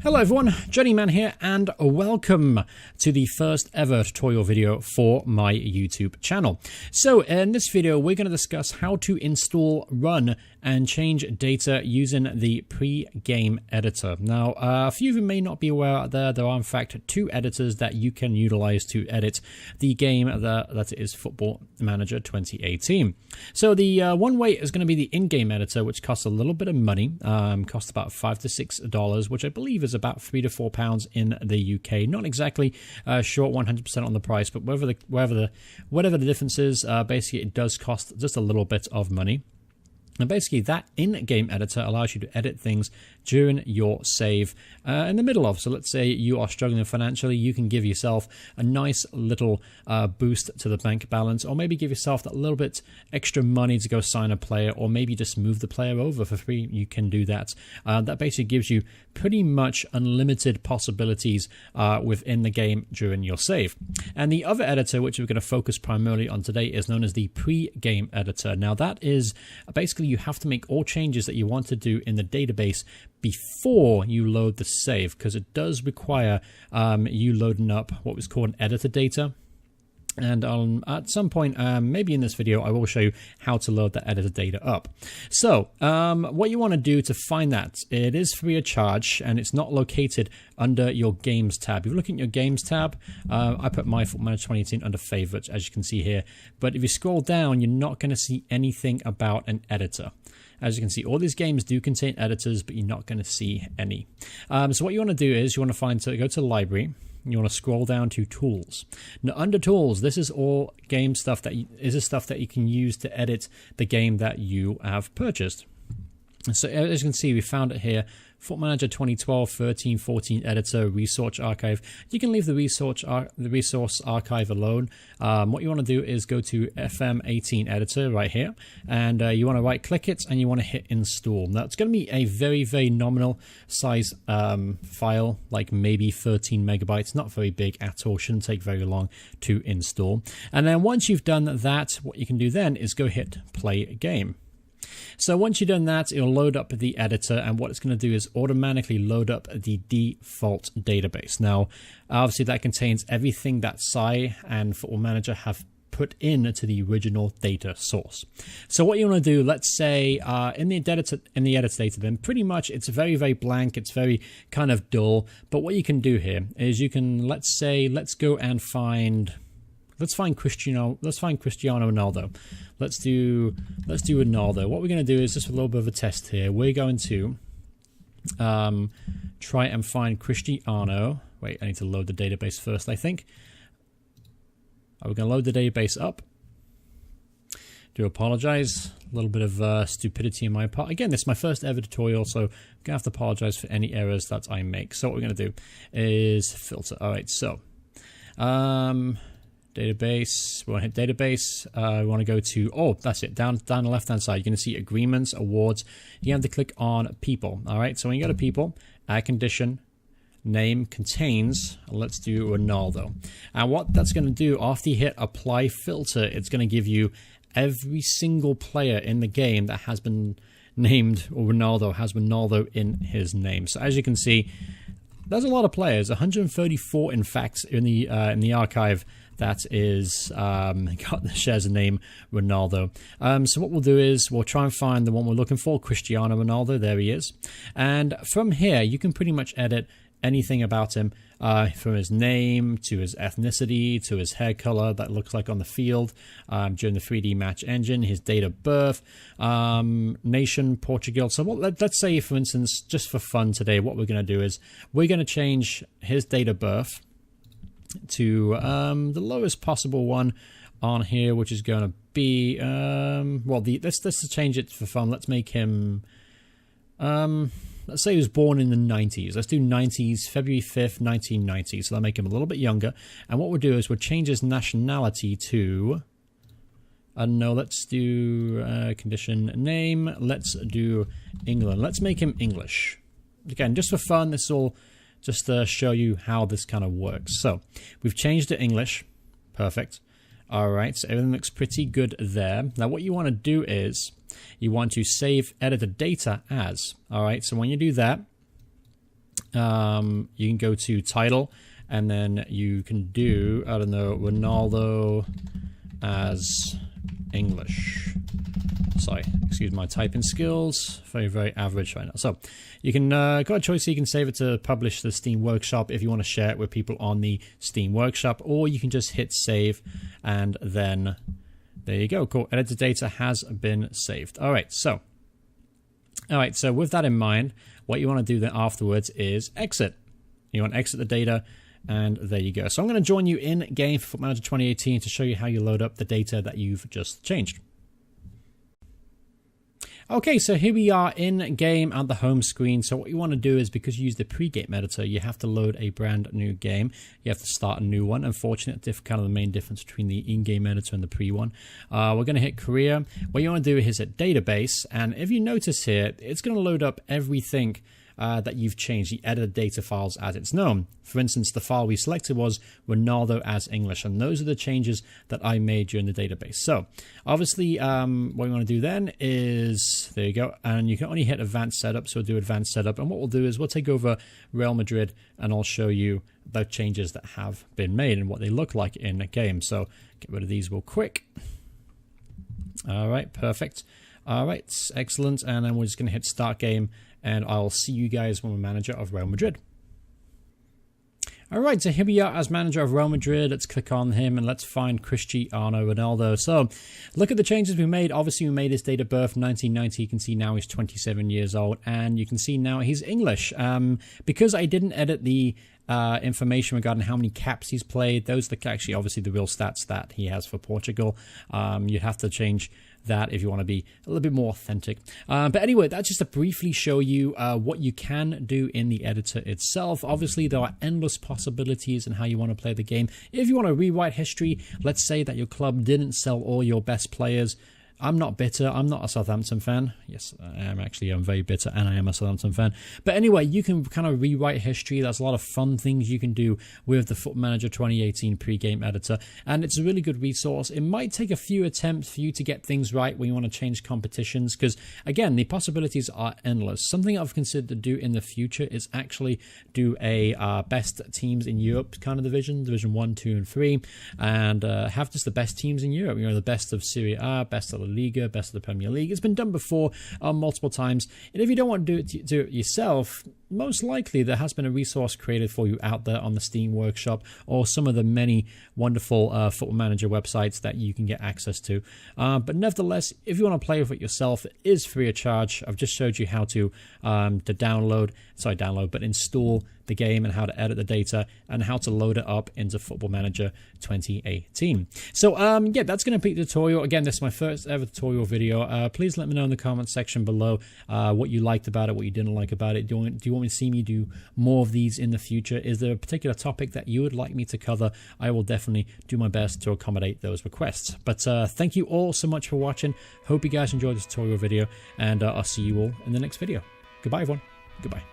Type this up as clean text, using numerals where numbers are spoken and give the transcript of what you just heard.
Hello everyone, Journeyman here, and welcome to the first ever tutorial video for my YouTube channel. So in this video we're going to discuss how to install, run and change data using the pre-game editor. Now a few of you may not be aware out there are in fact two editors that you can utilize to edit the game that is Football Manager 2018. So the one way is going to be the in-game editor, which costs a little bit of money, costs about $5 to $6, which I believe is about £3 to £4 in the UK. Not exactly sure 100% on the price, but whatever the difference is, basically it does cost just a little bit of money. And basically that in-game editor allows you to edit things during your save in the middle of. So let's say you are struggling financially, you can give yourself a nice little boost to the bank balance, or maybe give yourself that little bit extra money to go sign a player, or maybe just move the player over for free. You can do that. That basically gives you pretty much unlimited possibilities within the game during your save. And the other editor, which we're going to focus primarily on today, is known as the pre-game editor. Now that is basically you have to make all changes that you want to do in the database before you load the save, because it does require you loading up what was called an editor data. And at some point, maybe in this video, I will show you how to load the editor data up. So what you want to do to find that, it is free of charge, and it's not located under your Games tab. If you look at your Games tab, I put my Football Manager 2018 under Favorites, as you can see here. But if you scroll down, you're not going to see anything about an editor. As you can see, all these games do contain editors, but you're not going to see any. So what you want to do is you want to go to Library. You want to scroll down to Tools. Now, under Tools, this is all game stuff that you can use to edit the game that you have purchased. So as you can see, we found it here. Football Manager 2012, 13, 14 editor, resource archive. You can leave the resource archive alone. What you want to do is go to FM18 editor right here, and you want to right click it and you want to hit install. Now it's going to be a very, very nominal size file, like maybe 13 megabytes, not very big at all, shouldn't take very long to install. And then once you've done that, what you can do then is go hit play game. So once you've done that, it'll load up the editor, and what it's going to do is automatically load up the default database. Now, obviously that contains everything that Sai and Football Manager have put into the original data source. So what you want to do, let's say in the editor data, then pretty much it's very, very blank. It's very kind of dull. But what you can do here is you can, let's go and find. Let's find Cristiano Ronaldo. Let's do Ronaldo. What we're going to do is just a little bit of a test here. We're going to try and find Cristiano. Wait, I need to load the database first, I think. We're going to load the database up. Do apologize. A little bit of stupidity on my part. Again, this is my first ever tutorial, so I'm going to have to apologize for any errors that I make. So what we're going to do is filter. All right, so database, we want to hit database, we want to go to, oh, that's it, down the left hand side, you're going to see agreements, awards. You have to click on people. All right, so when you go to people, add condition, name contains, let's do Ronaldo. And what that's going to do, after you hit apply filter, it's going to give you every single player in the game that has been named, or Ronaldo has Ronaldo in his name. So as you can see, there's a lot of players, 134 in fact in the archive that is shares the name Ronaldo. So what we'll do is we'll try and find the one we're looking for, Cristiano Ronaldo. There he is. And from here you can pretty much edit anything about him, from his name to his ethnicity to his hair color that looks like on the field during the 3D match engine, his date of birth, nation, Portugal. So let's say, for instance, just for fun today, what we're going to do is we're going to change his date of birth to the lowest possible one on here, which is going to be let's change it for fun. Let's make him let's say he was born in the 90s. Let's do 90s, February 5th, 1990. So that'll make him a little bit younger. And what we'll do is we'll change his nationality to, I don't know, let's do condition name. Let's do England. Let's make him English. Again, just for fun, this will just to show you how this kind of works. So we've changed to English. Perfect. All right, so everything looks pretty good there. Now what you want to do is you want to save editor data as. All right, so when you do that, you can go to title, and then you can do, I don't know, Ronaldo as English. Sorry, excuse my typing skills. Very, very average right now. So you can got a choice. You can save it to publish the Steam Workshop if you want to share it with people on the Steam Workshop, or you can just hit save, and then there you go. Cool. Editor data has been saved. All right. So with that in mind, what you want to do then afterwards is exit. You want to exit the data. And there you go. So I'm going to join you in game for Football Manager 2018 to show you how you load up the data that you've just changed. Okay, so here we are in game at the home screen. So what you want to do is, because you use the pre-game editor, you have to load a brand new game. You have to start a new one. Unfortunately, kind of the main difference between the in-game editor and the pre one. We're going to hit Career. What you want to do is hit Database. And if you notice here, it's going to load up everything that you've changed, the edited data files as it's known. For instance, the file we selected was Ronaldo as English, and those are the changes that I made during the database. So obviously what we want to do then is, there you go, and you can only hit advanced setup, so we'll do advanced setup, and what we'll do is we'll take over Real Madrid and I'll show you the changes that have been made and what they look like in the game. So get rid of these real quick. All right, perfect. All right, excellent, and then we're just going to hit start game, and I'll see you guys when we're manager of Real Madrid. All right, so here we are as manager of Real Madrid. Let's click on him and let's find Cristiano Ronaldo. So look at the changes we made. Obviously, we made his date of birth 1990. You can see now he's 27 years old, and you can see now he's English. Because I didn't edit the information regarding how many caps he's played, those are actually obviously the real stats that he has for Portugal. You'd have to change that if you want to be a little bit more authentic. But anyway, that's just to briefly show you what you can do in the editor itself. Obviously, there are endless possibilities in how you want to play the game. If you want to rewrite history, let's say that your club didn't sell all your best players. I'm not bitter. I'm not a Southampton fan. Yes, I am actually. I'm very bitter, and I am a Southampton fan. But anyway, you can kind of rewrite history. There's a lot of fun things you can do with the Football Manager 2018 pre-game editor, and it's a really good resource. It might take a few attempts for you to get things right when you want to change competitions, because, again, the possibilities are endless. Something I've considered to do in the future is actually do a best teams in Europe kind of division 1, 2, and 3, and have just the best teams in Europe. You know, the best of Serie A, best of La Liga, best of the Premier League. It's been done before multiple times, and if you don't want to do it yourself, most likely there has been a resource created for you out there on the Steam Workshop or some of the many wonderful Football Manager websites that you can get access to. But nevertheless, if you want to play with it yourself, it is free of charge. I've just showed you how to install the game and how to edit the data and how to load it up into Football Manager 2018. So yeah, that's going to be the tutorial. Again, this is my first ever tutorial video. Please let me know in the comments section below what you liked about it, what you didn't like about it. Do you want me to see me do more of these in the future? Is there a particular topic that you would like me to cover? I will definitely do my best to accommodate those requests. But thank you all so much for watching. Hope you guys enjoyed this tutorial video, and I'll see you all in the next video. Goodbye, everyone. Goodbye.